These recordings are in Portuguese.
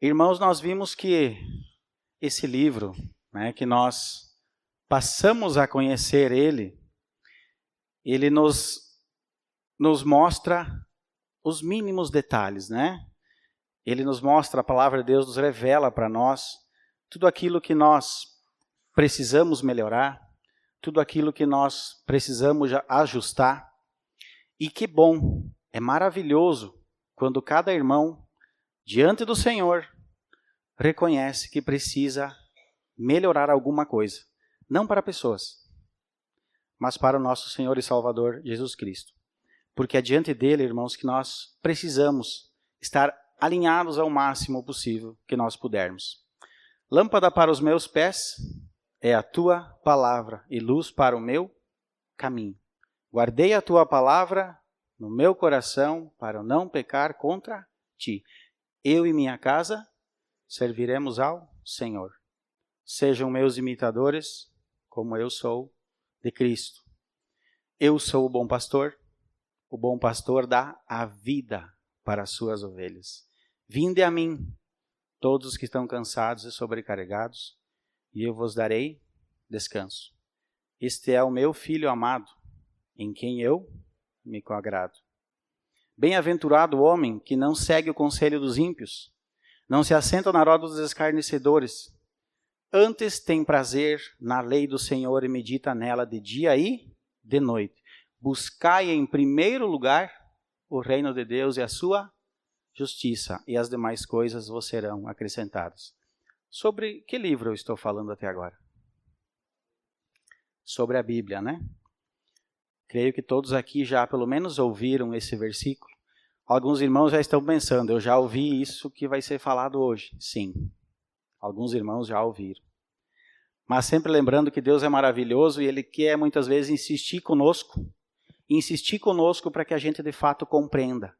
Irmãos, nós vimos que esse livro, né, que nós passamos a conhecer ele nos mostra os mínimos detalhes, né? Ele nos mostra, a palavra de Deus nos revela para nós tudo aquilo que nós precisamos melhorar, tudo aquilo que nós precisamos ajustar. E que bom, é maravilhoso quando cada irmão, diante do Senhor, reconhece que precisa melhorar alguma coisa. Não para pessoas, mas para o nosso Senhor e Salvador Jesus Cristo. Porque é diante dele, irmãos, que nós precisamos estar alinhados ao máximo possível que nós pudermos. Lâmpada para os meus pés é a tua palavra e luz para o meu caminho. Guardei a tua palavra no meu coração para não pecar contra ti. Eu e minha casa serviremos ao Senhor. Sejam meus imitadores, como eu sou de Cristo. Eu sou o bom pastor dá a vida para as suas ovelhas. Vinde a mim, todos os que estão cansados e sobrecarregados, e eu vos darei descanso. Este é o meu Filho amado, em quem eu me agrado. Bem-aventurado o homem que não segue o conselho dos ímpios, não se assenta na roda dos escarnecedores, antes tem prazer na lei do Senhor e medita nela de dia e de noite. Buscai em primeiro lugar o reino de Deus e a sua justiça, e as demais coisas vos serão acrescentadas. Sobre que livro eu estou falando até agora? Sobre a Bíblia, né? Creio que todos aqui já pelo menos ouviram esse versículo. Alguns irmãos já estão pensando, eu já ouvi isso que vai ser falado hoje. Sim, alguns irmãos já ouviram. Mas sempre lembrando que Deus é maravilhoso e Ele quer muitas vezes insistir conosco para que a gente de fato compreenda.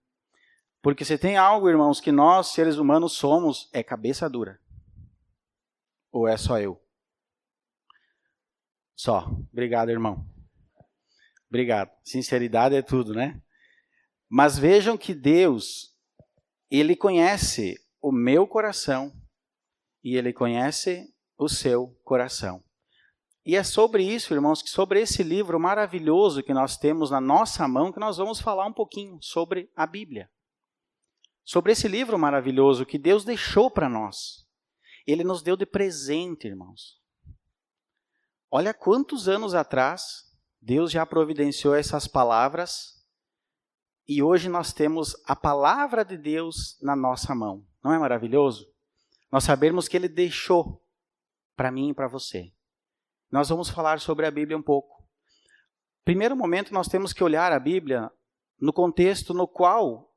Porque se tem algo, irmãos, que nós, seres humanos, somos, é cabeça dura. Ou é só eu? Só. Obrigado, irmão. Obrigado. Sinceridade é tudo, né? Mas vejam que Deus, Ele conhece o meu coração e Ele conhece o seu coração. E é sobre isso, irmãos, que sobre esse livro maravilhoso que nós temos na nossa mão, que nós vamos falar um pouquinho sobre a Bíblia. Sobre esse livro maravilhoso que Deus deixou para nós. Ele nos deu de presente, irmãos. Olha quantos anos atrás Deus já providenciou essas palavras e hoje nós temos a palavra de Deus na nossa mão. Não é maravilhoso? Nós sabemos que Ele deixou para mim e para você. Nós vamos falar sobre a Bíblia um pouco. Primeiro momento, nós temos que olhar a Bíblia no contexto no qual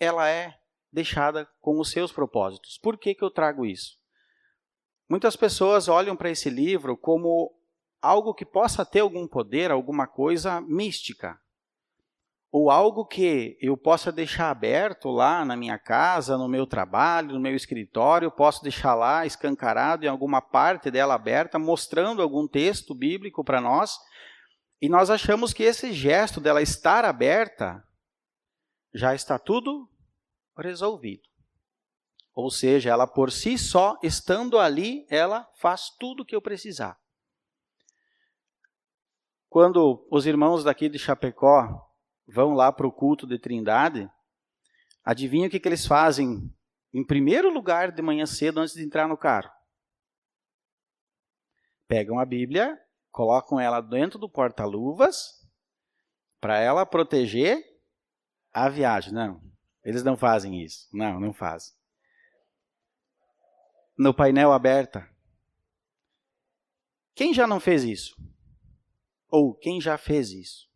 ela é deixada com os seus propósitos. Por que eu trago isso? Muitas pessoas olham para esse livro como algo que possa ter algum poder, alguma coisa mística. Ou algo que eu possa deixar aberto lá na minha casa, no meu trabalho, no meu escritório, posso deixar lá escancarado em alguma parte dela aberta, mostrando algum texto bíblico para nós, e nós achamos que esse gesto dela estar aberta, já está tudo resolvido. Ou seja, ela por si só, estando ali, ela faz tudo o que eu precisar. Quando os irmãos daqui de Chapecó vão lá para o culto de Trindade, adivinha o que eles fazem em primeiro lugar de manhã cedo antes de entrar no carro? Pegam a Bíblia, colocam ela dentro do porta-luvas para ela proteger a viagem. Não, eles não fazem isso. Não fazem. No painel aberta. Quem já não fez isso? Ou quem já fez isso?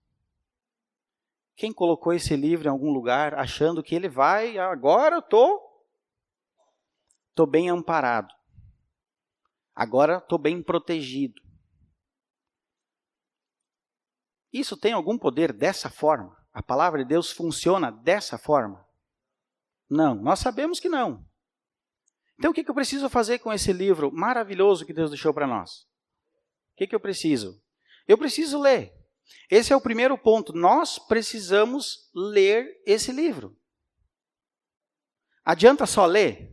Quem colocou esse livro em algum lugar achando que ele vai, agora eu estou bem amparado. Agora estou bem protegido. Isso tem algum poder dessa forma? A palavra de Deus funciona dessa forma? Não, nós sabemos que não. Então o que eu preciso fazer com esse livro maravilhoso que Deus deixou para nós? O que eu preciso? Eu preciso ler. Esse é o primeiro ponto. Nós precisamos ler esse livro. Adianta só ler?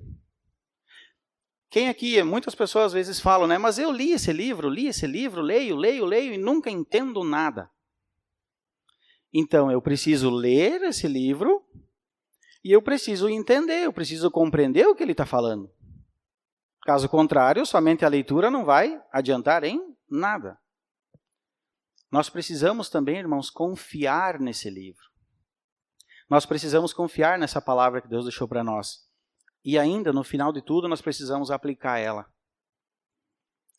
Quem aqui, muitas pessoas às vezes falam, né? Mas eu li esse livro, leio e nunca entendo nada. Então, eu preciso ler esse livro e eu preciso entender, eu preciso compreender o que ele está falando. Caso contrário, somente a leitura não vai adiantar em nada. Nós precisamos também, irmãos, confiar nesse livro. Nós precisamos confiar nessa palavra que Deus deixou para nós. E ainda, no final de tudo, nós precisamos aplicar ela.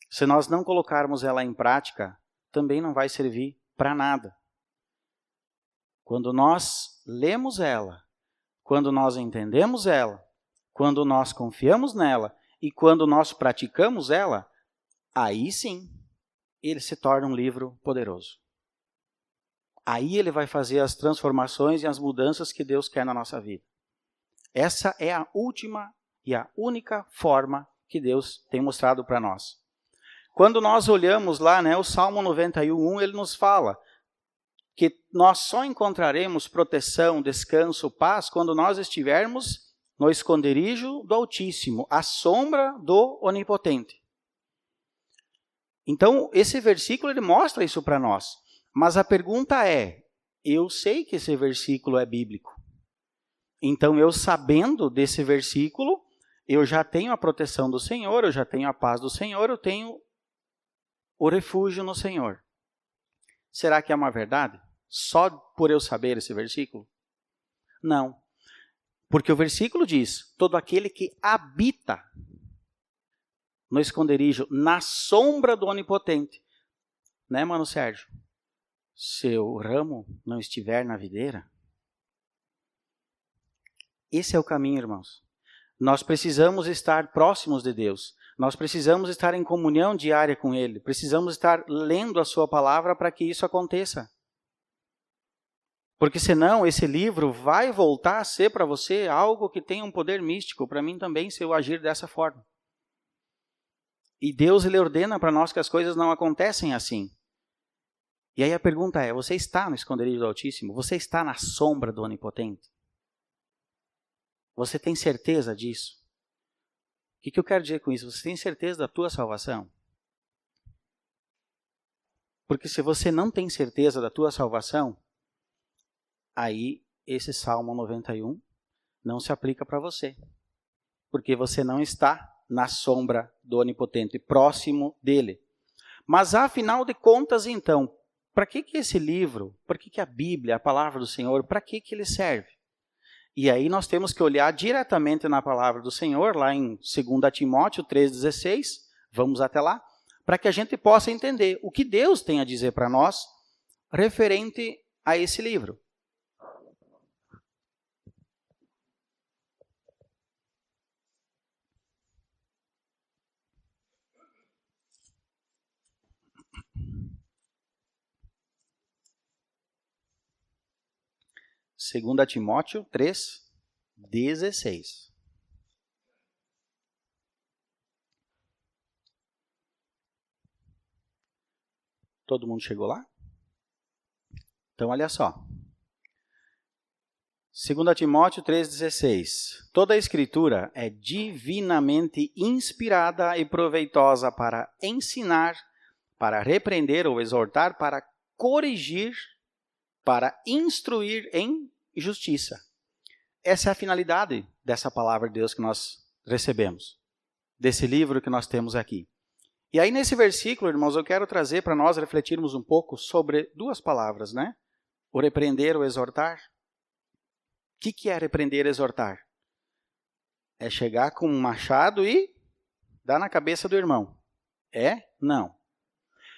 Se nós não colocarmos ela em prática, também não vai servir para nada. Quando nós lemos ela, quando nós entendemos ela, quando nós confiamos nela e quando nós praticamos ela, aí sim, ele se torna um livro poderoso. Aí ele vai fazer as transformações e as mudanças que Deus quer na nossa vida. Essa é a última e a única forma que Deus tem mostrado para nós. Quando nós olhamos lá, né, o Salmo 91, ele nos fala que nós só encontraremos proteção, descanso, paz, quando nós estivermos no esconderijo do Altíssimo, à sombra do Onipotente. Então, esse versículo ele mostra isso para nós. Mas a pergunta é, eu sei que esse versículo é bíblico. Então, eu sabendo desse versículo, eu já tenho a proteção do Senhor, eu já tenho a paz do Senhor, eu tenho o refúgio no Senhor. Será que é uma verdade? Só por eu saber esse versículo? Não. Porque o versículo diz, todo aquele que habita no esconderijo, na sombra do Onipotente. Né, mano Sérgio? Se o ramo não estiver na videira. Esse é o caminho, irmãos. Nós precisamos estar próximos de Deus. Nós precisamos estar em comunhão diária com Ele. Precisamos estar lendo a sua palavra para que isso aconteça. Porque senão esse livro vai voltar a ser para você algo que tem um poder místico. Para mim também, se eu agir dessa forma. E Deus ele ordena para nós que as coisas não acontecem assim. E aí a pergunta é, você está no esconderijo do Altíssimo? Você está na sombra do Onipotente? Você tem certeza disso? O que eu quero dizer com isso? Você tem certeza da tua salvação? Porque se você não tem certeza da tua salvação, aí esse Salmo 91 não se aplica para você. Porque você não está na sombra do Onipotente, próximo dele. Mas afinal de contas, então, para que esse livro, para que a Bíblia, a palavra do Senhor, para que ele serve? E aí nós temos que olhar diretamente na palavra do Senhor, lá em 2 Timóteo 3,16, vamos até lá, para que a gente possa entender o que Deus tem a dizer para nós referente a esse livro. Segunda Timóteo 3:16. Todo mundo chegou lá? Então, olha só. 2 Timóteo 3,16. Toda a Escritura é divinamente inspirada e proveitosa para ensinar, para repreender ou exortar, para corrigir, para instruir em justiça. Essa é a finalidade dessa palavra de Deus que nós recebemos, desse livro que nós temos aqui. E aí nesse versículo, irmãos, eu quero trazer para nós refletirmos um pouco sobre duas palavras, né? O repreender, o exortar. O que é repreender e exortar? É chegar com um machado e dar na cabeça do irmão. É? Não.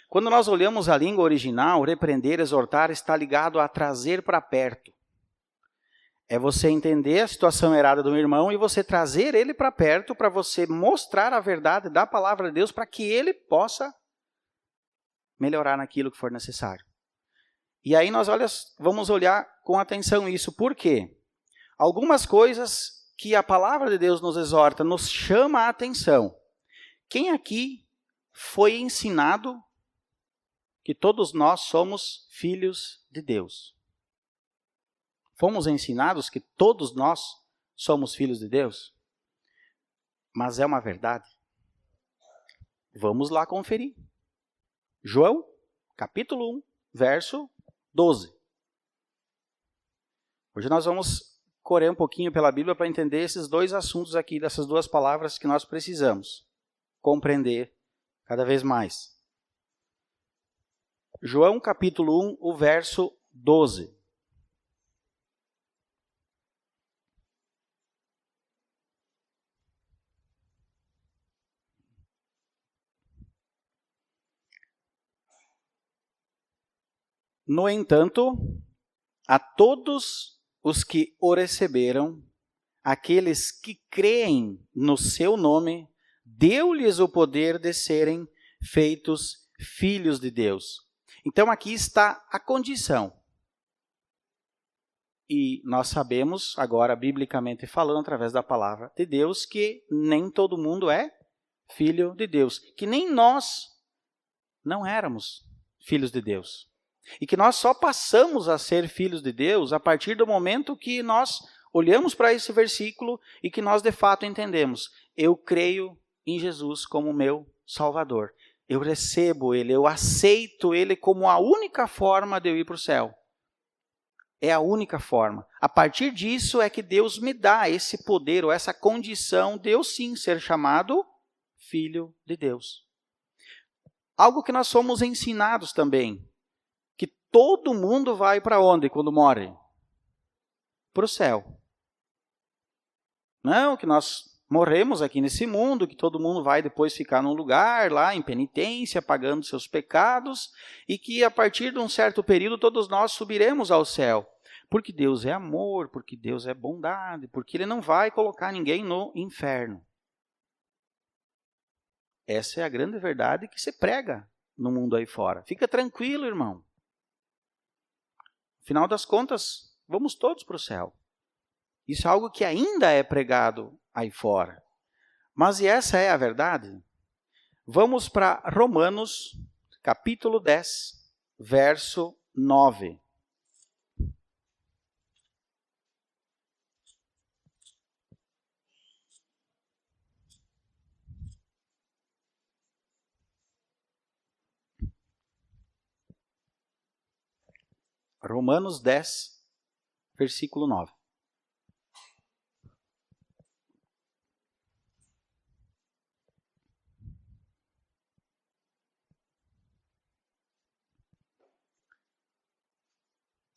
Quando nós olhamos a língua original, repreender, exortar está ligado a trazer para perto. É você entender a situação errada do irmão e você trazer ele para perto para você mostrar a verdade da palavra de Deus para que ele possa melhorar naquilo que for necessário. E aí nós vamos olhar com atenção isso. Por quê? Algumas coisas que a palavra de Deus nos exorta, nos chama a atenção. Quem aqui foi ensinado que todos nós somos filhos de Deus? Fomos ensinados que todos nós somos filhos de Deus? Mas é uma verdade? Vamos lá conferir. João, capítulo 1, verso 12. Hoje nós vamos correr um pouquinho pela Bíblia para entender esses dois assuntos aqui, dessas duas palavras que nós precisamos compreender cada vez mais. João, capítulo 1, o verso 12. No entanto, a todos os que o receberam, aqueles que creem no seu nome, deu-lhes o poder de serem feitos filhos de Deus. Então aqui está a condição. E nós sabemos, agora biblicamente falando, através da palavra de Deus, que nem todo mundo é filho de Deus. Que nem nós não éramos filhos de Deus. E que nós só passamos a ser filhos de Deus a partir do momento que nós olhamos para esse versículo e que nós de fato entendemos. Eu creio em Jesus como meu Salvador. Eu recebo Ele, eu aceito Ele como a única forma de eu ir para o céu. É a única forma. A partir disso é que Deus me dá esse poder ou essa condição de eu sim ser chamado filho de Deus. Algo que nós somos ensinados também. Todo mundo vai para onde quando morre? Para o céu. Não, que nós morremos aqui nesse mundo, que todo mundo vai depois ficar num lugar lá em penitência, pagando seus pecados, e que a partir de um certo período todos nós subiremos ao céu. Porque Deus é amor, porque Deus é bondade, porque Ele não vai colocar ninguém no inferno. Essa é a grande verdade que se prega no mundo aí fora. Fica tranquilo, irmão. Afinal das contas, vamos todos para o céu. Isso é algo que ainda é pregado aí fora. Mas e essa é a verdade? Vamos para Romanos, capítulo 10, verso 9. Romanos 10, versículo 9.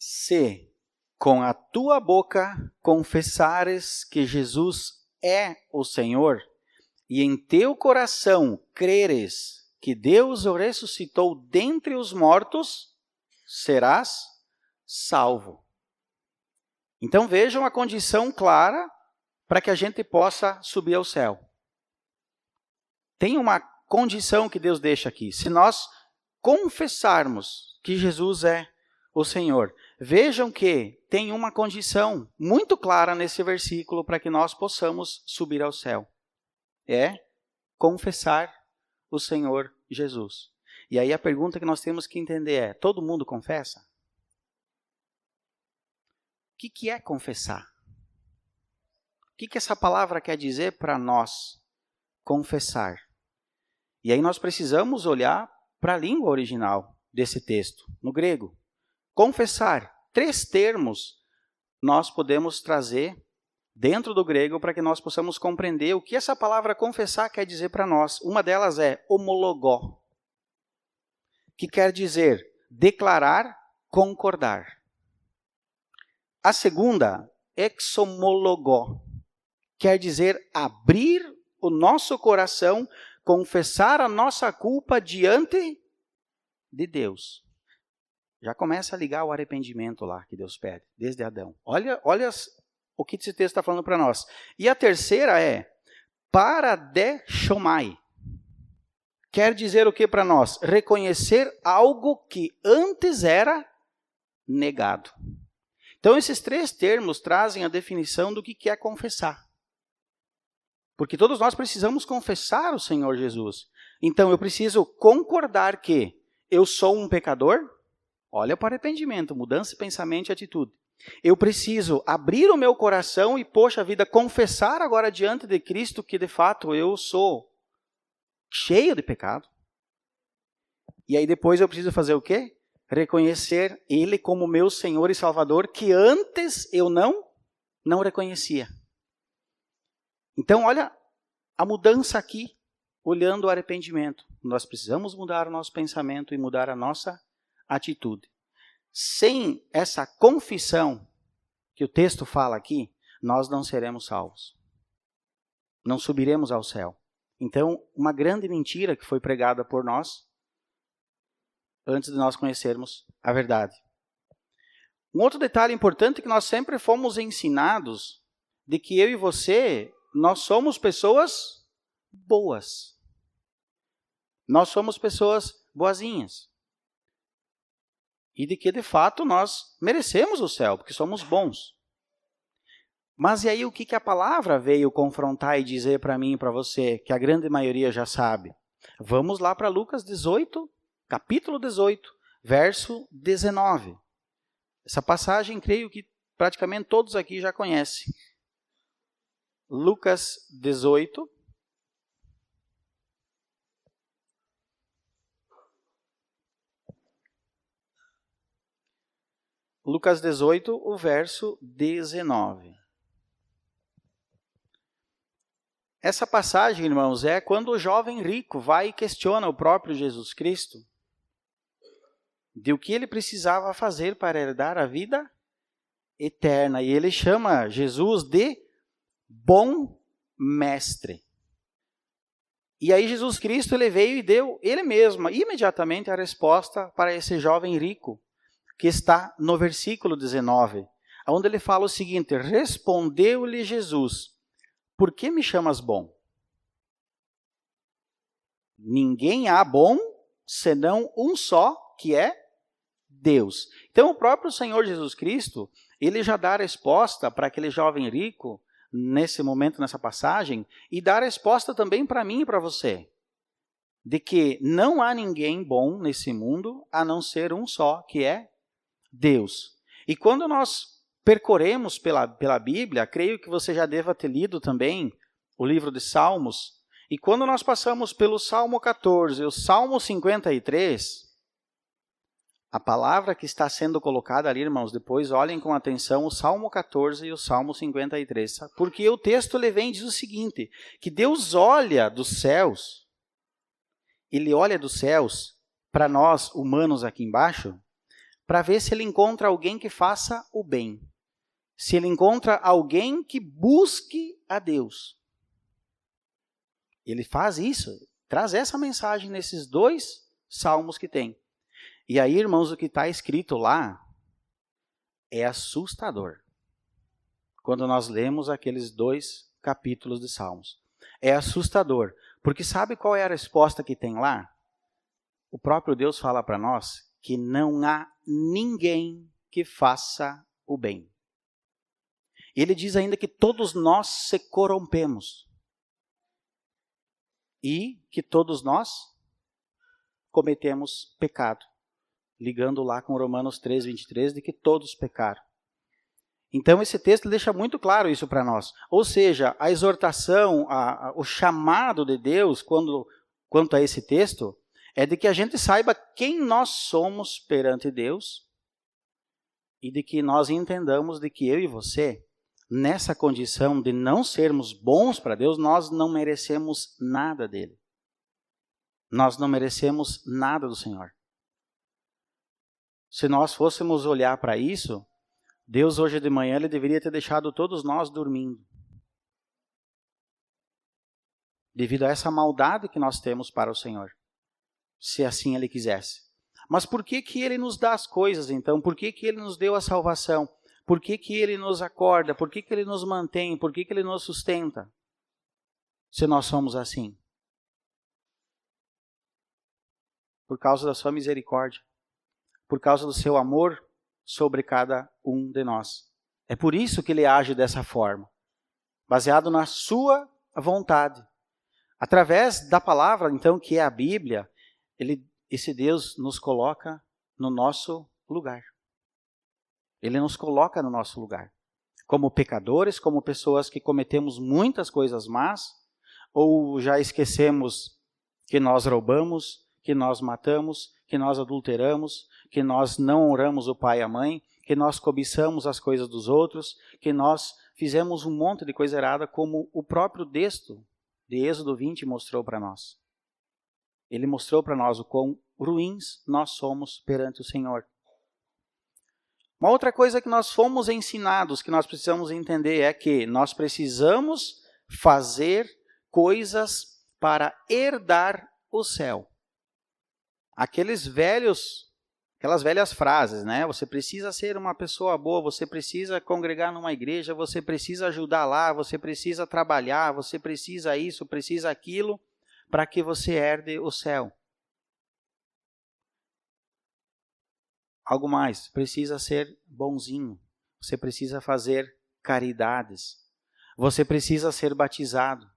Se com a tua boca confessares que Jesus é o Senhor, e em teu coração creres que Deus o ressuscitou dentre os mortos, serás salvo. Então vejam a condição clara para que a gente possa subir ao céu. Tem uma condição que Deus deixa aqui. Se nós confessarmos que Jesus é o Senhor, vejam que tem uma condição muito clara nesse versículo para que nós possamos subir ao céu. É confessar o Senhor Jesus. E aí a pergunta que nós temos que entender é, todo mundo confessa? O que é confessar? O que essa palavra quer dizer para nós? Confessar. E aí nós precisamos olhar para a língua original desse texto, no grego. Confessar. 3 termos nós podemos trazer dentro do grego para que nós possamos compreender o que essa palavra confessar quer dizer para nós. Uma delas é homologó, que quer dizer declarar, concordar. A segunda, exomologó, quer dizer abrir o nosso coração, confessar a nossa culpa diante de Deus. Já começa a ligar o arrependimento lá que Deus pede, desde Adão. Olha o que esse texto está falando para nós. E a terceira é paradeshomai. Quer dizer o que para nós? Reconhecer algo que antes era negado. Então, esses 3 termos trazem a definição do que é confessar. Porque todos nós precisamos confessar o Senhor Jesus. Então, eu preciso concordar que eu sou um pecador. Olha para o arrependimento, mudança de pensamento e atitude. Eu preciso abrir o meu coração e, poxa vida, confessar agora diante de Cristo que de fato eu sou cheio de pecado. E aí depois eu preciso fazer o quê? Reconhecer Ele como meu Senhor e Salvador, que antes eu não reconhecia. Então, olha a mudança aqui, olhando o arrependimento. Nós precisamos mudar o nosso pensamento e mudar a nossa atitude. Sem essa confissão que o texto fala aqui, nós não seremos salvos. Não subiremos ao céu. Então, uma grande mentira que foi pregada por nós, antes de nós conhecermos a verdade. Um outro detalhe importante é que nós sempre fomos ensinados de que eu e você, nós somos pessoas boas. Nós somos pessoas boazinhas. E de que, de fato, nós merecemos o céu, porque somos bons. Mas e aí o que a palavra veio confrontar e dizer para mim e para você, que a grande maioria já sabe? Vamos lá para Lucas 18, capítulo 18, verso 19. Essa passagem, creio que praticamente todos aqui já conhecem. Lucas 18. Lucas 18, o verso 19. Essa passagem, irmãos, é quando o jovem rico vai e questiona o próprio Jesus Cristo de o que ele precisava fazer para herdar a vida eterna. E ele chama Jesus de bom mestre. E aí Jesus Cristo ele veio e deu ele mesmo, imediatamente, a resposta para esse jovem rico, que está no versículo 19, onde ele fala o seguinte: respondeu-lhe Jesus: por que me chamas bom? Ninguém há bom, senão um só, que é Deus. Então, o próprio Senhor Jesus Cristo, ele já dá a resposta para aquele jovem rico, nesse momento, nessa passagem, e dá a resposta também para mim e para você, de que não há ninguém bom nesse mundo, a não ser um só, que é Deus. E quando nós percorremos pela Bíblia, creio que você já deva ter lido também o livro de Salmos, e quando nós passamos pelo Salmo 14 e o Salmo 53, a palavra que está sendo colocada ali, irmãos, depois olhem com atenção o Salmo 14 e o Salmo 53, porque o texto ele vem e diz o seguinte, que Deus olha dos céus, ele olha dos céus para nós humanos aqui embaixo, para ver se ele encontra alguém que faça o bem. Se ele encontra alguém que busque a Deus. Ele faz isso, traz essa mensagem nesses dois salmos que tem. E aí, irmãos, o que está escrito lá é assustador. Quando nós lemos aqueles 2 capítulos de Salmos. É assustador, porque sabe qual é a resposta que tem lá? O próprio Deus fala para nós que não há ninguém que faça o bem. Ele diz ainda que todos nós se corrompemos. E que todos nós cometemos pecado. Ligando lá com Romanos 3, 23, de que todos pecaram. Então esse texto deixa muito claro isso para nós. Ou seja, a exortação, o chamado de Deus quanto a esse texto, é de que a gente saiba quem nós somos perante Deus e de que nós entendamos de que eu e você, nessa condição de não sermos bons para Deus, nós não merecemos nada dele. Nós não merecemos nada do Senhor. Se nós fôssemos olhar para isso, Deus hoje de manhã ele deveria ter deixado todos nós dormindo. Devido a essa maldade que nós temos para o Senhor. Se assim ele quisesse. Mas por que que ele nos dá as coisas então? Por que que ele nos deu a salvação? Por que que ele nos acorda? Por que que ele nos mantém? Por que que ele nos sustenta? Se nós somos assim. Por causa da sua misericórdia. Por causa do seu amor sobre cada um de nós. É por isso que ele age dessa forma. Baseado na sua vontade. Através da palavra, então, que é a Bíblia, esse Deus nos coloca no nosso lugar. Ele nos coloca no nosso lugar. Como pecadores, como pessoas que cometemos muitas coisas más, ou já esquecemos que nós roubamos, que nós matamos, que nós adulteramos, que nós não honramos o pai e a mãe, que nós cobiçamos as coisas dos outros, que nós fizemos um monte de coisa errada, como o próprio texto de Êxodo 20 mostrou para nós. Ele mostrou para nós o quão ruins nós somos perante o Senhor. Uma outra coisa que nós fomos ensinados, que nós precisamos entender, é que nós precisamos fazer coisas para herdar o céu. Aquelas velhas frases, né? Você precisa ser uma pessoa boa, você precisa congregar numa igreja, você precisa ajudar lá, você precisa trabalhar, você precisa isso, precisa aquilo, para que você herde o céu. Algo mais, precisa ser bonzinho, você precisa fazer caridades, você precisa ser batizado,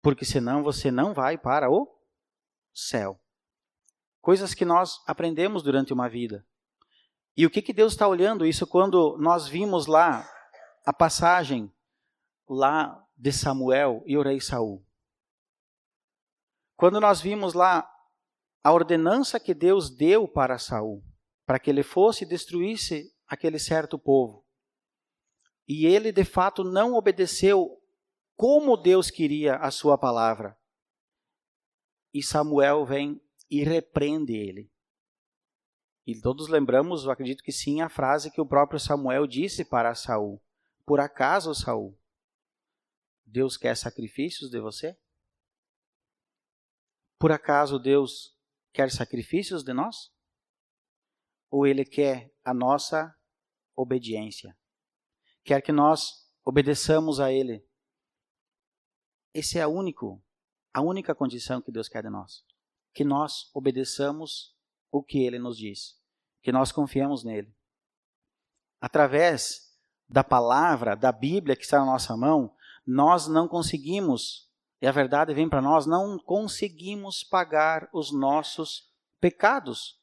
porque senão você não vai para o céu. Coisas que nós aprendemos durante uma vida. E o que Deus está olhando isso quando nós vimos lá a passagem lá de Samuel e o rei Saul? Quando nós vimos lá a ordenança que Deus deu para Saul, para que ele fosse e destruísse aquele certo povo. E ele, de fato, não obedeceu como Deus queria a sua palavra. E Samuel vem e repreende ele. E todos lembramos, eu acredito que sim, a frase que o próprio Samuel disse para Saul. Por acaso, Saul, Deus quer sacrifícios de você? Por acaso Deus quer sacrifícios de nós? Ou Ele quer a nossa obediência? Quer que nós obedeçamos a Ele? Essa é a única condição que Deus quer de nós. Que nós obedeçamos o que Ele nos diz. Que nós confiemos nele. Através da palavra, da Bíblia que está na nossa mão, nós não conseguimos, e a verdade vem para nós, não conseguimos pagar os nossos pecados.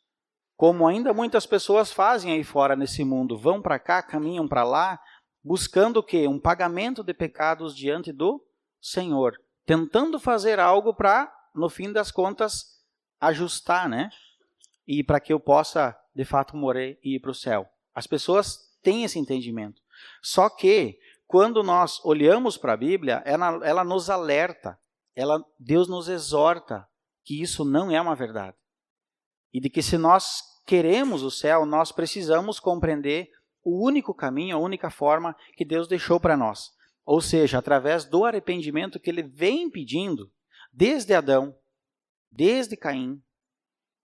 Como ainda muitas pessoas fazem aí fora nesse mundo. Vão para cá, caminham para lá, buscando o quê? Um pagamento de pecados diante do Senhor. Tentando fazer algo para, no fim das contas, ajustar, né? E para que eu possa, de fato, morrer e ir para o céu. As pessoas têm esse entendimento. Só que, quando nós olhamos para a Bíblia, ela nos alerta, Deus nos exorta que isso não é uma verdade. E de que se nós queremos o céu, nós precisamos compreender o único caminho, a única forma que Deus deixou para nós. Ou seja, através do arrependimento que Ele vem pedindo, desde Adão, desde Caim,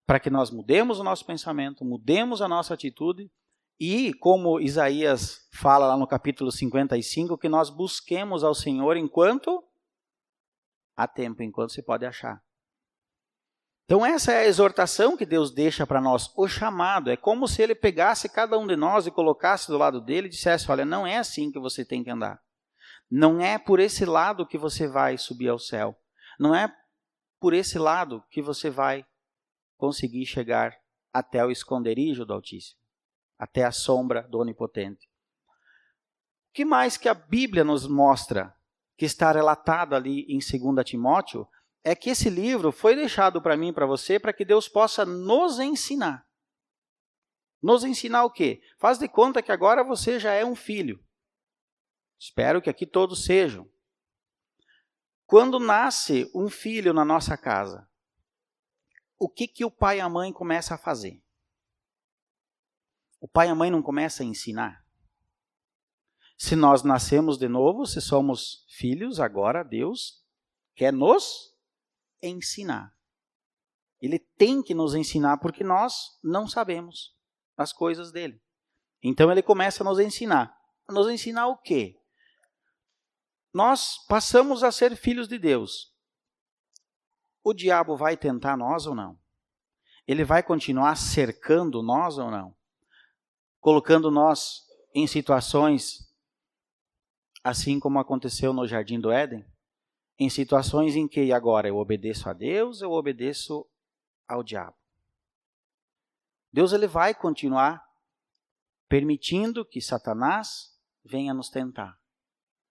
para que nós mudemos o nosso pensamento, mudemos a nossa atitude e, como Isaías fala lá no capítulo 55, que nós busquemos ao Senhor enquanto há tempo, enquanto se pode achar. Então essa é a exortação que Deus deixa para nós, o chamado. É como se Ele pegasse cada um de nós e colocasse do lado dele e dissesse, olha, não é assim que você tem que andar. Não é por esse lado que você vai subir ao céu. Não é por esse lado que você vai conseguir chegar até o esconderijo do Altíssimo, até a sombra do Onipotente. O que mais que a Bíblia nos mostra, que está relatado ali em 2 Timóteo, é que esse livro foi deixado para mim e para você para que Deus possa nos ensinar. Nos ensinar o quê? Faz de conta que agora você já é um filho. Espero que aqui todos sejam. Quando nasce um filho na nossa casa, o que o pai e a mãe começam a fazer? O pai e a mãe não começam a ensinar? Se nós nascemos de novo, se somos filhos, agora Deus quer nos ensinar. Ele tem que nos ensinar porque nós não sabemos as coisas dele. Então ele começa a nos ensinar. Nos ensinar o quê? Nós passamos a ser filhos de Deus. O diabo vai tentar nós ou não? Ele vai continuar cercando nós ou não? Colocando nós em situações assim como aconteceu no Jardim do Éden? Em situações em que agora eu obedeço a Deus, eu obedeço ao diabo. Deus ele vai continuar permitindo que Satanás venha nos tentar.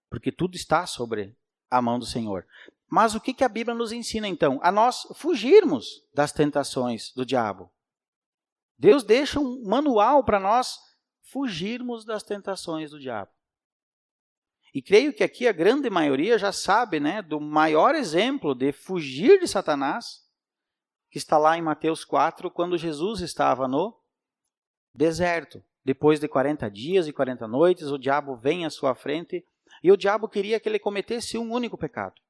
Porque tudo está sobre a mão do Senhor. Mas o que a Bíblia nos ensina, então? A nós fugirmos das tentações do diabo. Deus deixa um manual para nós fugirmos das tentações do diabo. E creio que aqui a grande maioria já sabe, né, do maior exemplo de fugir de Satanás, que está lá em Mateus 4, quando Jesus estava no deserto. Depois de 40 dias e 40 noites, o diabo vem à sua frente e o diabo queria que ele cometesse um único pecado.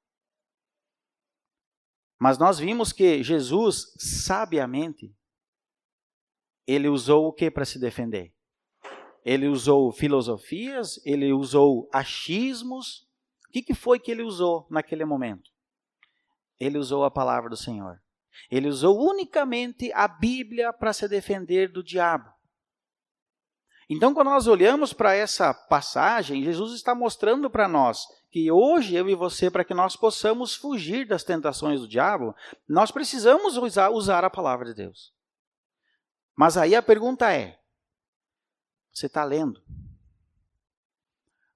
Mas nós vimos que Jesus, sabiamente, ele usou o que para se defender? Ele usou filosofias, ele usou achismos. O que foi que ele usou naquele momento? Ele usou a palavra do Senhor. Ele usou unicamente a Bíblia para se defender do diabo. Então, quando nós olhamos para essa passagem, Jesus está mostrando para nós que hoje, eu e você, para que nós possamos fugir das tentações do diabo, nós precisamos usar a palavra de Deus. Mas aí a pergunta é, você está lendo?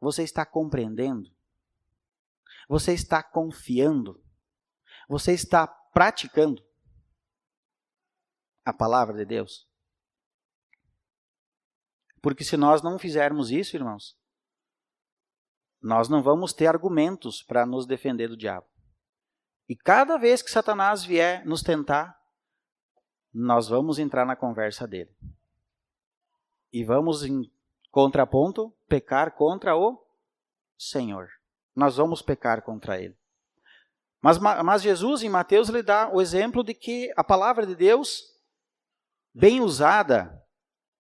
Você está compreendendo? Você está confiando? Você está praticando a palavra de Deus? Porque se nós não fizermos isso, irmãos, nós não vamos ter argumentos para nos defender do diabo. E cada vez que Satanás vier nos tentar, nós vamos entrar na conversa dele. E vamos, em contraponto, pecar contra o Senhor. Nós vamos pecar contra ele. Mas Jesus, em Mateus, lhe dá o exemplo de que a palavra de Deus, bem usada,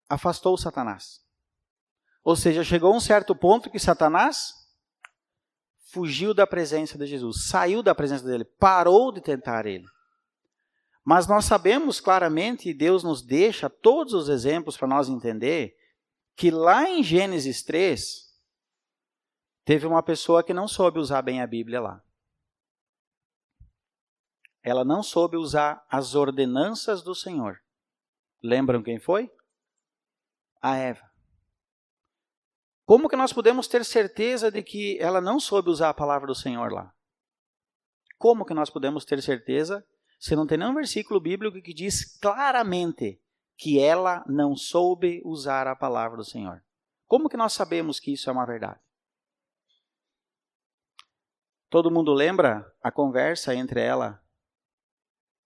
afastou Satanás. Ou seja, chegou a um certo ponto que Satanás fugiu da presença de Jesus, saiu da presença dele, parou de tentar ele. Mas nós sabemos claramente, e Deus nos deixa todos os exemplos para nós entender, que lá em Gênesis 3, teve uma pessoa que não soube usar bem a Bíblia lá. Ela não soube usar as ordenanças do Senhor. Lembram quem foi? A Eva. Como que nós podemos ter certeza de que ela não soube usar a palavra do Senhor lá? Como que nós podemos ter certeza se não tem nenhum versículo bíblico que diz claramente que ela não soube usar a palavra do Senhor? Como que nós sabemos que isso é uma verdade? Todo mundo lembra a conversa entre ela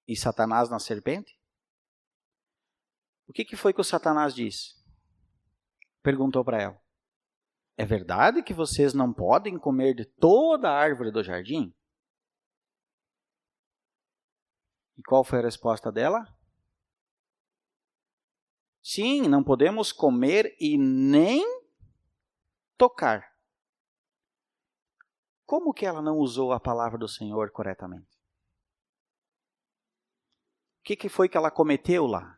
e Satanás na serpente? O que foi que o Satanás disse? Perguntou para ela. É verdade que vocês não podem comer de toda a árvore do jardim? E qual foi a resposta dela? Sim, não podemos comer e nem tocar. Como que ela não usou a palavra do Senhor corretamente? O que foi que ela cometeu lá?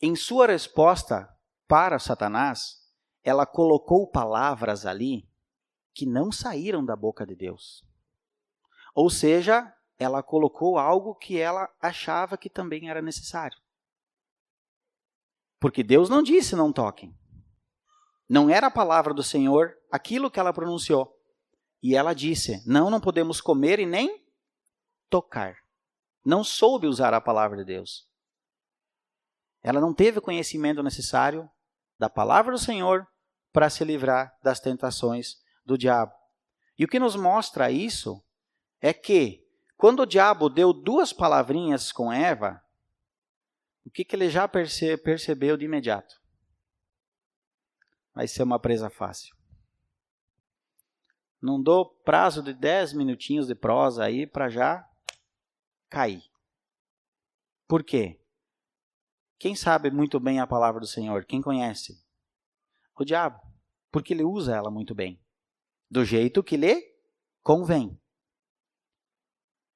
Em sua resposta para Satanás, ela colocou palavras ali que não saíram da boca de Deus. Ou seja, ela colocou algo que ela achava que também era necessário. Porque Deus não disse não toquem. Não era a palavra do Senhor aquilo que ela pronunciou. E ela disse, não podemos comer e nem tocar. Não soube usar a palavra de Deus. Ela não teve o conhecimento necessário da palavra do Senhor para se livrar das tentações do diabo. E o que nos mostra isso é que, quando o diabo deu 2 palavrinhas com Eva, o que ele já percebeu de imediato? Vai ser uma presa fácil. Não dou prazo de 10 minutinhos de prosa aí para já cair. Por quê? Quem sabe muito bem a palavra do Senhor? Quem conhece? O diabo. Porque ele usa ela muito bem. Do jeito que lhe convém.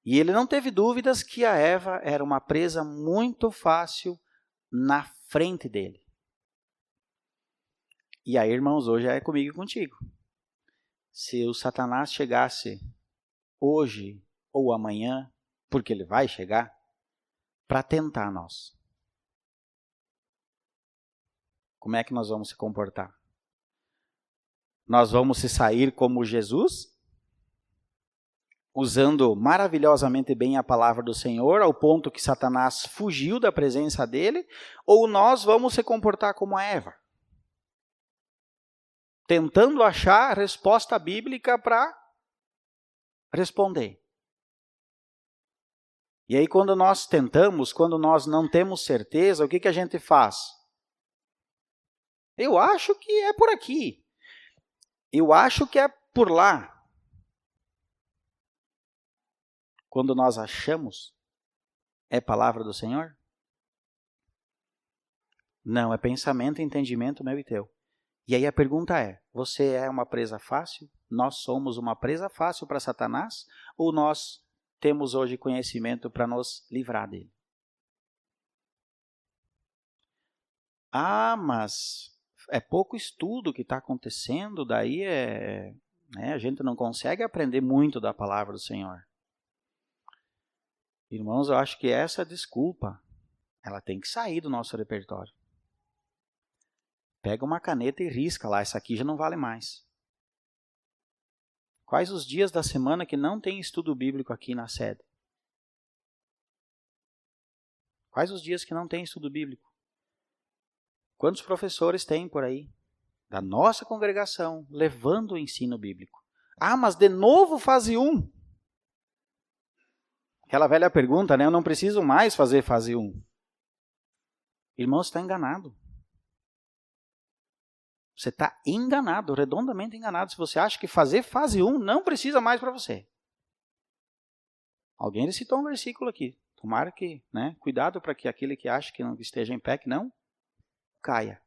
E ele não teve dúvidas que a Eva era uma presa muito fácil na frente dele. E aí, irmãos, hoje é comigo e contigo. Se o Satanás chegasse hoje ou amanhã, porque ele vai chegar, para tentar nós, como é que nós vamos se comportar? Nós vamos se sair como Jesus, usando maravilhosamente bem a palavra do Senhor, ao ponto que Satanás fugiu da presença dele, ou nós vamos se comportar como Eva, tentando achar a resposta bíblica para responder. E aí quando nós tentamos, quando nós não temos certeza, o que a gente faz? Eu acho que é por aqui. Eu acho que é por lá. Quando nós achamos, é palavra do Senhor? Não, é pensamento e entendimento meu e teu. E aí a pergunta é, você é uma presa fácil? Nós somos uma presa fácil para Satanás? Ou nós temos hoje conhecimento para nos livrar dele? Ah, mas é pouco estudo que está acontecendo, daí a gente não consegue aprender muito da palavra do Senhor. Irmãos, eu acho que essa desculpa, ela tem que sair do nosso repertório. Pega uma caneta e risca lá, essa aqui já não vale mais. Quais os dias da semana que não tem estudo bíblico aqui na sede? Quais os dias que não tem estudo bíblico? Quantos professores tem por aí? Da nossa congregação, levando o ensino bíblico. Ah, mas de novo fase 1. Aquela velha pergunta, né? Eu não preciso mais fazer fase 1. Irmão, você está enganado. Você está enganado, redondamente enganado, se você acha que fazer fase 1 não precisa mais para você. Alguém citou um versículo aqui. Tomara que, cuidado para que aquele que acha que não esteja em pé, que não caia.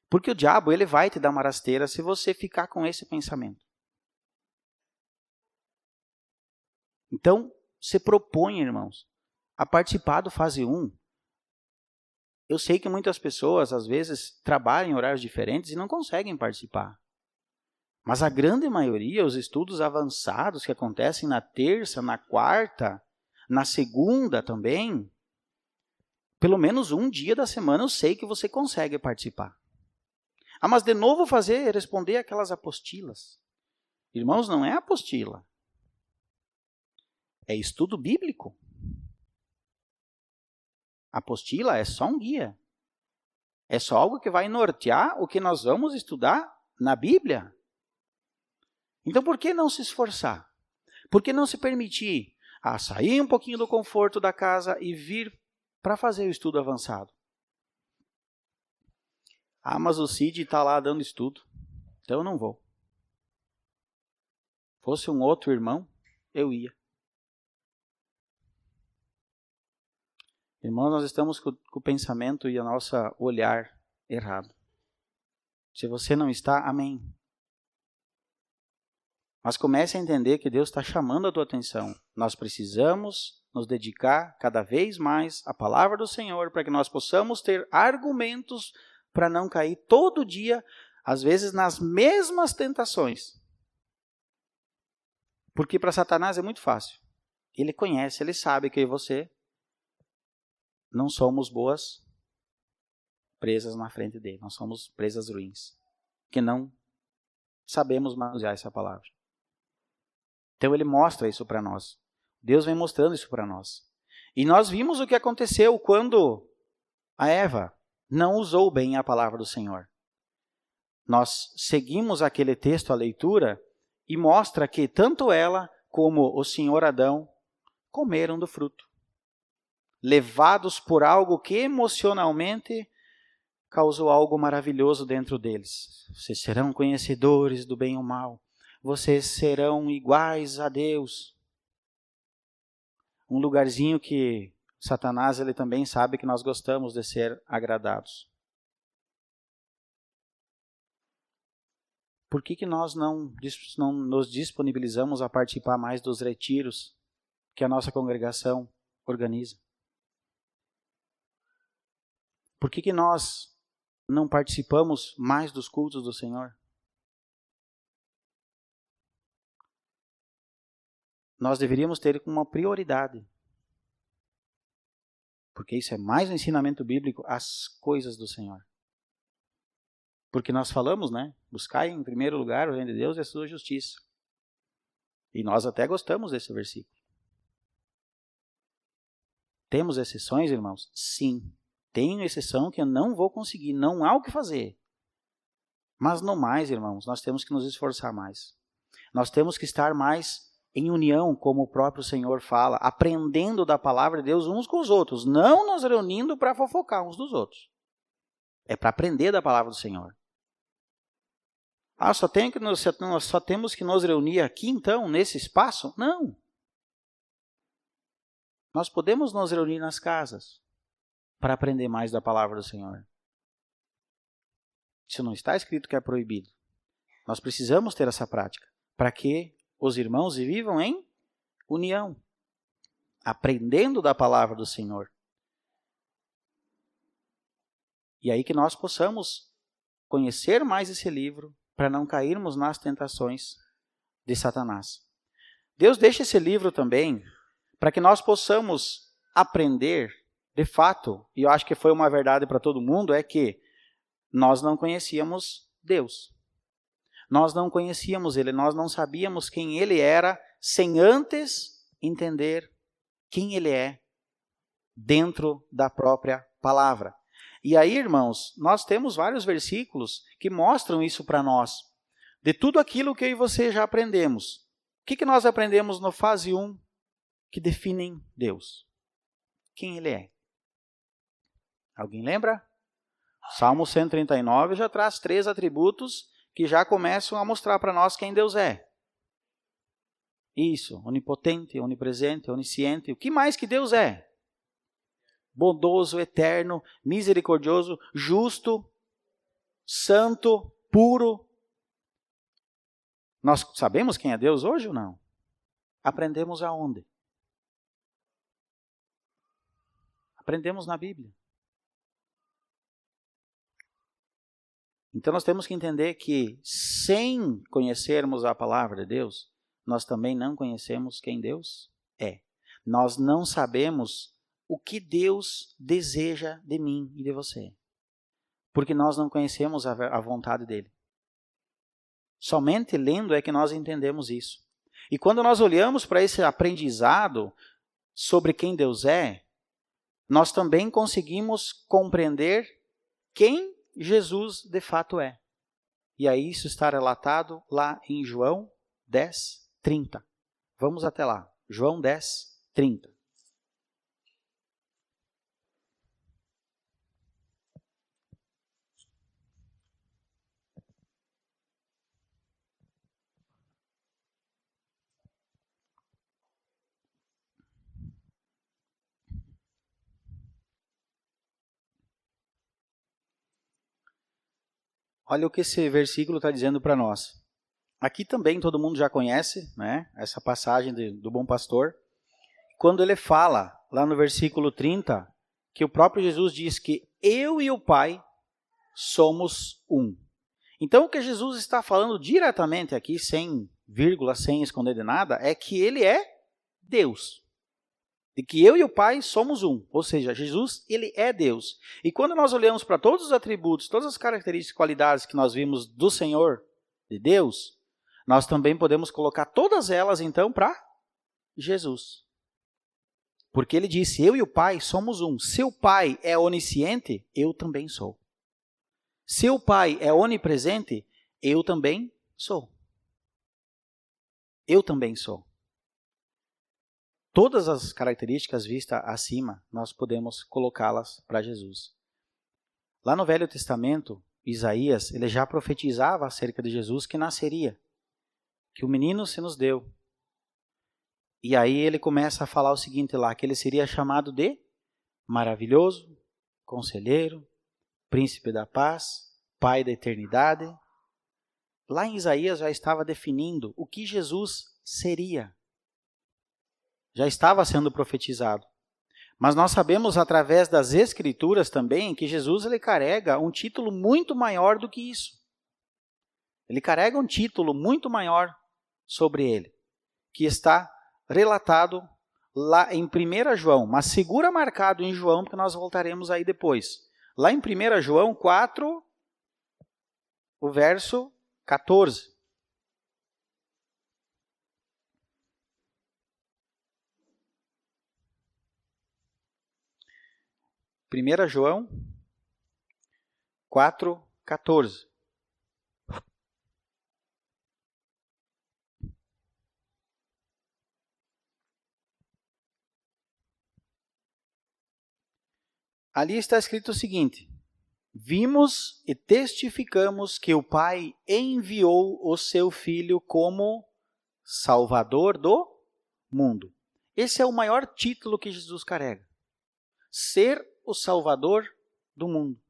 Porque o diabo, ele vai te dar uma rasteira se você ficar com esse pensamento. Então, se propõe, irmãos, a participar do fase 1. Eu sei que muitas pessoas, às vezes, trabalham em horários diferentes e não conseguem participar. Mas a grande maioria, os estudos avançados que acontecem na terça, na quarta, na segunda também, pelo menos um dia da semana eu sei que você consegue participar. Ah, mas de novo responder aquelas apostilas. Irmãos, não é apostila. É estudo bíblico. Apostila é só um guia. É só algo que vai nortear o que nós vamos estudar na Bíblia. Então, por que não se esforçar? Por que não se permitir sair um pouquinho do conforto da casa e vir para fazer o estudo avançado? Ah, mas o Cid está lá dando estudo, então eu não vou. Fosse um outro irmão, eu ia. Irmãos, nós estamos com o pensamento e o nosso olhar errado. Se você não está, amém. Mas comece a entender que Deus está chamando a tua atenção. Nós precisamos nos dedicar cada vez mais à palavra do Senhor para que nós possamos ter argumentos para não cair todo dia, às vezes nas mesmas tentações. Porque para Satanás é muito fácil. Ele conhece, ele sabe que você não somos boas presas na frente dele. Nós somos presas ruins, que não sabemos manusear essa palavra. Então ele mostra isso para nós. Deus vem mostrando isso para nós. E nós vimos o que aconteceu quando a Eva não usou bem a palavra do Senhor. Nós seguimos aquele texto, a leitura, e mostra que tanto ela como o senhor Adão comeram do fruto. Levados por algo que emocionalmente causou algo maravilhoso dentro deles. Vocês serão conhecedores do bem e do mal. Vocês serão iguais a Deus. Um lugarzinho que Satanás ele também sabe que nós gostamos de ser agradados. Por que nós não nos disponibilizamos a participar mais dos retiros que a nossa congregação organiza? Por que nós não participamos mais dos cultos do Senhor? Nós deveríamos ter como uma prioridade, porque isso é mais um ensinamento bíblico, as coisas do Senhor. Porque nós falamos, né? Buscai em primeiro lugar o reino de Deus e a sua justiça. E nós até gostamos desse versículo. Temos exceções, irmãos? Sim. Tenho exceção que eu não vou conseguir, não há o que fazer. Mas no mais, irmãos, nós temos que nos esforçar mais. Nós temos que estar mais em união, como o próprio Senhor fala, aprendendo da palavra de Deus uns com os outros, não nos reunindo para fofocar uns dos outros. É para aprender da palavra do Senhor. Só temos que nos reunir aqui, então, nesse espaço? Não. Nós podemos nos reunir nas casas para aprender mais da palavra do Senhor. Isso não está escrito que é proibido. Nós precisamos ter essa prática para que os irmãos vivam em união, aprendendo da palavra do Senhor. E aí que nós possamos conhecer mais esse livro para não cairmos nas tentações de Satanás. Deus deixa esse livro também para que nós possamos aprender, de fato, e eu acho que foi uma verdade para todo mundo, é que nós não conhecíamos Deus. Nós não conhecíamos Ele, nós não sabíamos quem Ele era, sem antes entender quem Ele é dentro da própria palavra. E aí, irmãos, nós temos vários versículos que mostram isso para nós. De tudo aquilo que eu e você já aprendemos. O que nós aprendemos no fase 1 que definem Deus? Quem Ele é? Alguém lembra? Salmo 139 já traz 3 atributos que já começam a mostrar para nós quem Deus é. Isso, onipotente, onipresente, onisciente. O que mais que Deus é? Bondoso, eterno, misericordioso, justo, santo, puro. Nós sabemos quem é Deus hoje ou não? Aprendemos aonde? Aprendemos na Bíblia. Então nós temos que entender que sem conhecermos a palavra de Deus, nós também não conhecemos quem Deus é. Nós não sabemos o que Deus deseja de mim e de você. Porque nós não conhecemos a vontade dele. Somente lendo é que nós entendemos isso. E quando nós olhamos para esse aprendizado sobre quem Deus é, nós também conseguimos compreender quem Jesus de fato é. E aí isso está relatado lá em João 10:30. Vamos até lá. João 10:30. Olha o que esse versículo está dizendo para nós. Aqui também todo mundo já conhece, né, essa passagem do bom pastor. Quando ele fala, lá no versículo 30, que o próprio Jesus diz que eu e o Pai somos um. Então o que Jesus está falando diretamente aqui, sem vírgula, sem esconder de nada, é que ele é Deus. De que eu e o Pai somos um, ou seja, Jesus, ele é Deus. E quando nós olhamos para todos os atributos, todas as características e qualidades que nós vimos do Senhor, de Deus, nós também podemos colocar todas elas, então, para Jesus. Porque ele disse, eu e o Pai somos um. Se o Pai é onisciente, eu também sou. Se o Pai é onipresente, eu também sou. Eu também sou. Todas as características vistas acima, nós podemos colocá-las para Jesus. Lá no Velho Testamento, Isaías, ele já profetizava acerca de Jesus que nasceria, que o menino se nos deu. E aí ele começa a falar o seguinte lá, que ele seria chamado de maravilhoso, conselheiro, príncipe da paz, pai da eternidade. Lá em Isaías já estava definindo o que Jesus seria. Já estava sendo profetizado. Mas nós sabemos através das Escrituras também que Jesus ele carrega um título muito maior do que isso. Ele carrega um título muito maior sobre ele, que está relatado lá em 1 João, mas segura marcado em João, porque nós voltaremos aí depois. Lá em 1 João 4, o verso 14. Primeira João 4:14. Ali está escrito o seguinte: vimos e testificamos que o Pai enviou o seu Filho como Salvador do mundo. Esse é o maior título que Jesus carrega. Ser o Salvador do mundo.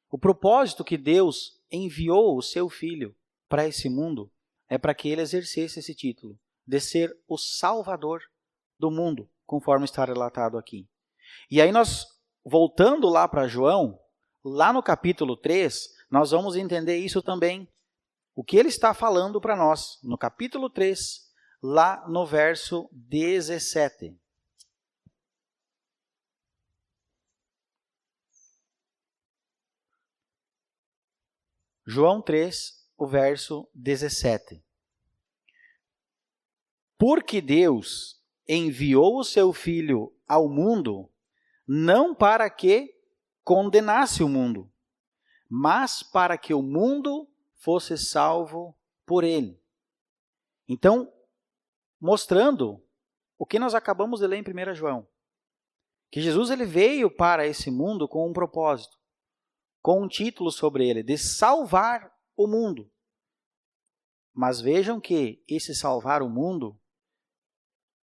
O propósito que Deus enviou o seu Filho para esse mundo é para que ele exercesse esse título, de ser o Salvador do mundo, conforme está relatado aqui. E aí nós, voltando lá para João, lá no capítulo 3, nós vamos entender isso também. O que ele está falando para nós, no capítulo 3, lá no verso 17. João 3, o verso 17. Porque Deus enviou o seu Filho ao mundo, não para que condenasse o mundo, mas para que o mundo fosse salvo por ele. Então, mostrando o que nós acabamos de ler em 1 João, que Jesus ele veio para esse mundo com um propósito, com um título sobre ele, de salvar o mundo. Mas vejam que esse salvar o mundo,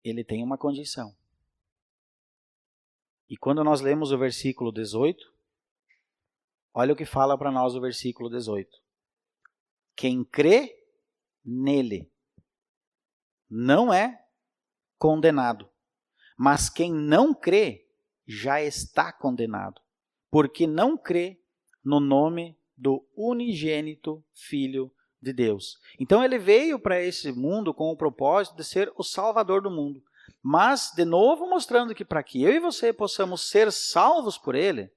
ele tem uma condição. E quando nós lemos o versículo 18, olha o que fala para nós o versículo 18. Quem crê nele não é condenado, mas quem não crê já está condenado, porque não crê no nome do unigênito Filho de Deus. Então ele veio para esse mundo com o propósito de ser o Salvador do mundo. Mas, de novo, mostrando que para que eu e você possamos ser salvos por ele,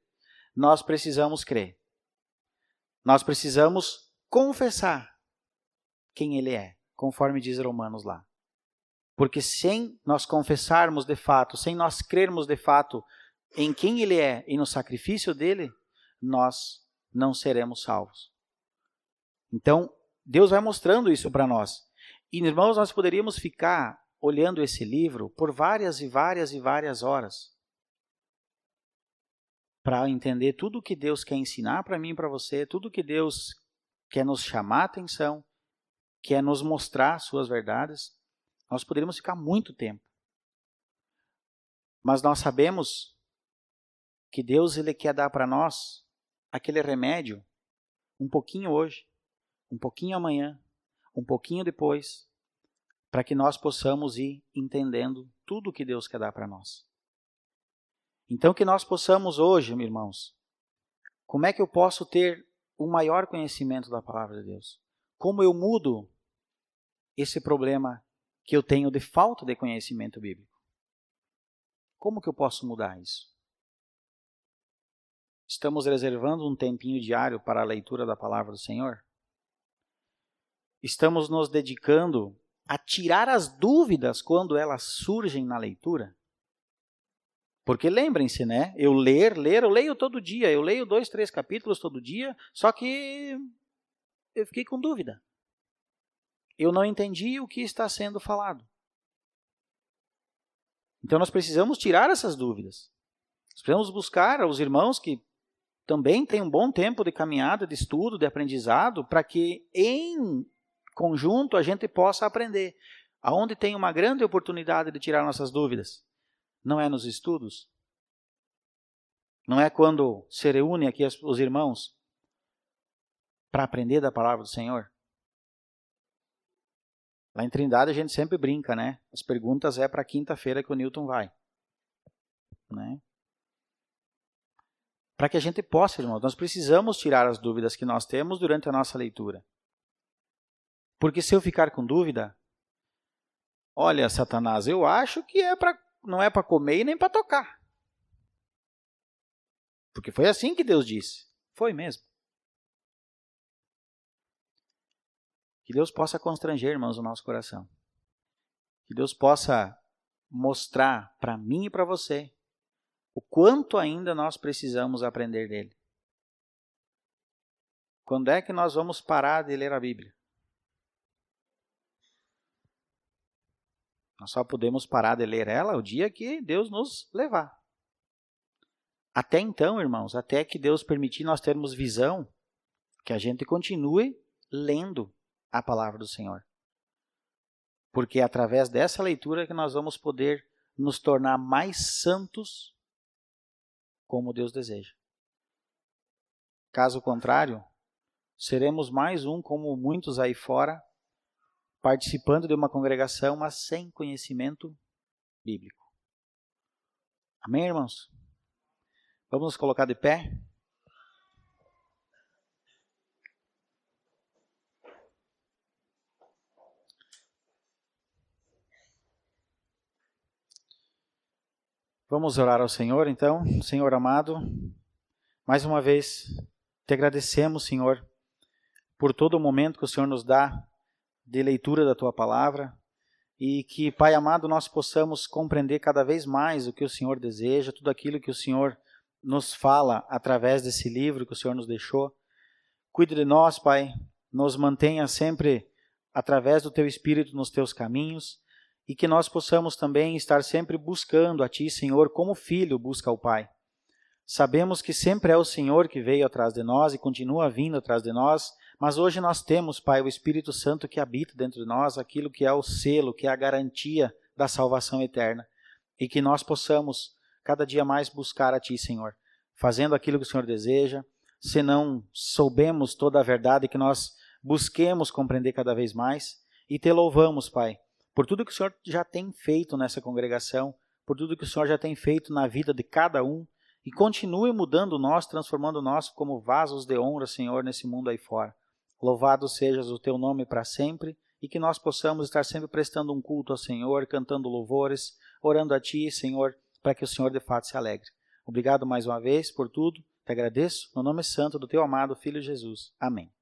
nós precisamos crer. Nós precisamos confessar quem ele é, conforme diz Romanos lá. Porque sem nós confessarmos de fato, sem nós crermos de fato em quem ele é e no sacrifício dele, nós não seremos salvos. Então, Deus vai mostrando isso para nós. E, irmãos, nós poderíamos ficar olhando esse livro por várias e várias e várias horas para entender tudo o que Deus quer ensinar para mim e para você, tudo o que Deus quer nos chamar a atenção, quer nos mostrar suas verdades. Nós poderíamos ficar muito tempo. Mas nós sabemos que Deus ele quer dar para nós aquele remédio, um pouquinho hoje, um pouquinho amanhã, um pouquinho depois, para que nós possamos ir entendendo tudo o que Deus quer dar para nós. Então que nós possamos hoje, meus irmãos, como é que eu posso ter um maior conhecimento da palavra de Deus? Como eu mudo esse problema que eu tenho de falta de conhecimento bíblico? Como que eu posso mudar isso? Estamos reservando um tempinho diário para a leitura da palavra do Senhor? Estamos nos dedicando a tirar as dúvidas quando elas surgem na leitura? Porque lembrem-se, né? Eu leio todo dia, eu leio 2, 3 capítulos todo dia, só que eu fiquei com dúvida. Eu não entendi o que está sendo falado. Então nós precisamos tirar essas dúvidas. Nós precisamos buscar os irmãos que também têm um bom tempo de caminhada, de estudo, de aprendizado, para que em conjunto a gente possa aprender. Aonde tem uma grande oportunidade de tirar nossas dúvidas? Não é nos estudos? Não é quando se reúne aqui os irmãos para aprender da palavra do Senhor? Lá em Trindade a gente sempre brinca, né? As perguntas é para quinta-feira que o Newton vai. Né? Para que a gente possa, irmãos, nós precisamos tirar as dúvidas que nós temos durante a nossa leitura. Porque se eu ficar com dúvida, olha, Satanás, eu acho que não é para comer e nem para tocar. Porque foi assim que Deus disse. Foi mesmo. Que Deus possa constranger, irmãos, o nosso coração. Que Deus possa mostrar para mim e para você o quanto ainda nós precisamos aprender dele. Quando é que nós vamos parar de ler a Bíblia? Nós só podemos parar de ler ela o dia que Deus nos levar. Até então, irmãos, até que Deus permitir nós termos visão, que a gente continue lendo a palavra do Senhor. Porque é através dessa leitura que nós vamos poder nos tornar mais santos como Deus deseja. Caso contrário, seremos mais um como muitos aí fora, participando de uma congregação, mas sem conhecimento bíblico. Amém, irmãos? Vamos nos colocar de pé? Vamos orar ao Senhor, então. Senhor amado, mais uma vez te agradecemos, Senhor, por todo o momento que o Senhor nos dá de leitura da Tua Palavra e que, Pai amado, nós possamos compreender cada vez mais o que o Senhor deseja, tudo aquilo que o Senhor nos fala através desse livro que o Senhor nos deixou. Cuide de nós, Pai, nos mantenha sempre através do Teu Espírito nos Teus caminhos e que nós possamos também estar sempre buscando a Ti, Senhor, como o filho busca ao Pai. Sabemos que sempre é o Senhor que veio atrás de nós e continua vindo atrás de nós, mas hoje nós temos, Pai, o Espírito Santo que habita dentro de nós, aquilo que é o selo, que é a garantia da salvação eterna. E que nós possamos cada dia mais buscar a Ti, Senhor, fazendo aquilo que o Senhor deseja. Se não soubemos toda a verdade, que nós busquemos compreender cada vez mais. E Te louvamos, Pai, por tudo que o Senhor já tem feito nessa congregação, por tudo que o Senhor já tem feito na vida de cada um, e continue mudando nós, transformando nós como vasos de honra, Senhor, nesse mundo aí fora. Louvado sejas o Teu nome para sempre, e que nós possamos estar sempre prestando um culto ao Senhor, cantando louvores, orando a Ti, Senhor, para que o Senhor de fato se alegre. Obrigado mais uma vez por tudo, te agradeço, no nome santo do Teu amado Filho Jesus. Amém.